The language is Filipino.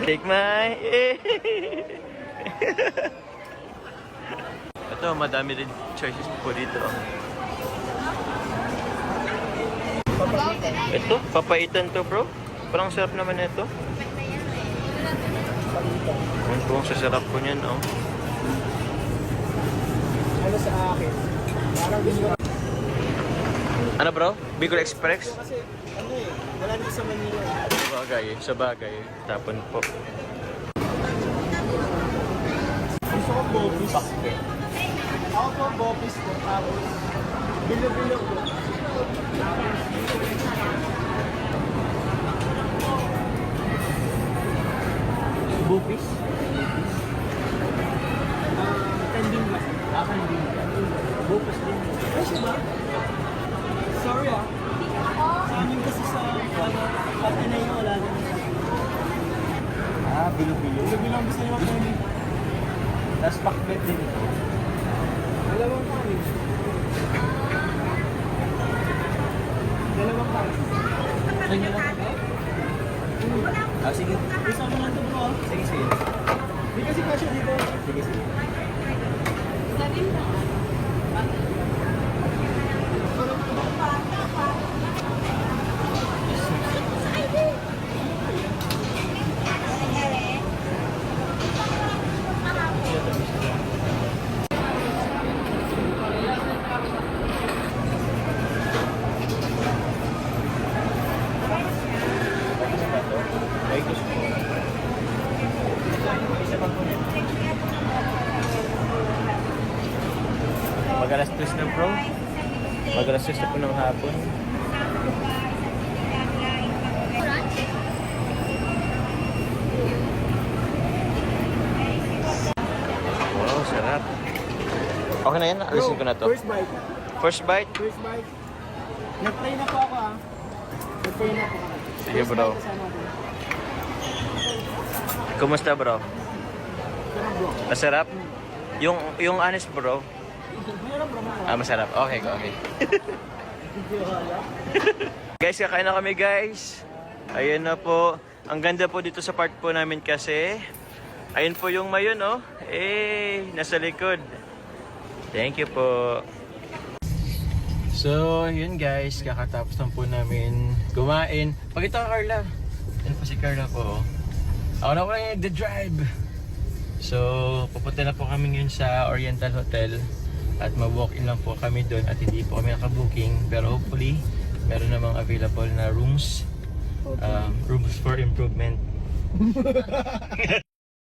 Take my... Ito, madami rin choices po dito. Ito, papaitan to bro. Parang sarap naman ito. Kung po ang sasarap po niyan, oh. Ano sa akin? Parang gusto ko. Ano bro? Bicol Express? Kasi ano eh, wala nito sa Manila. Sa bagay. Tapon po. Gusto ko bopis. Ako po bopis ko. Tapos, bilo-bilo ko. Bopis? Kanding ba? Kanding. Bopis din. Ay, siya ba? Sorry ah. Sa amin kasi sa pati na yun, wala na. Bilo-bilo. Bilo-bilo ang gusto niyo mag-candy. Tapos pakbet din. Dalawang kami. Dalawang kami. Kanya lang ba? Sige. Gusto mo lang ito bro. Sige, sige. Hindi kasi kasya dito. Sige, sige. Sabi mo. Mag-alas 3 na bro. Mag-alas 3 na po ng hapon. Wow, sarap. Okay na yan, alisin ko na to. First bite. First bite? First bite. Nag-try na po ako ah. Nag-try na po ako. Sige bro. Kumusta bro? Sarap bro. Masarap? Yung honest bro? Mayroon bro. Masarap. Okay, okay. Guys, kakain na kami guys. Ayan na po. Ang ganda po dito sa part po namin kasi. Ayun po yung mayon, oh. Nasa likod. Thank you po. So, yun guys. Kakatapos lang po namin kumain. Pakita ka Carla. Yan po si Carla po. Ako na po lang yung nagde-drive. So, pupunta na po kami ngayon sa Oriental Hotel. At ma-walk-in lang po kami doon. At hindi po kami nakabooking. Pero hopefully, meron namang available na rooms. Rooms for improvement.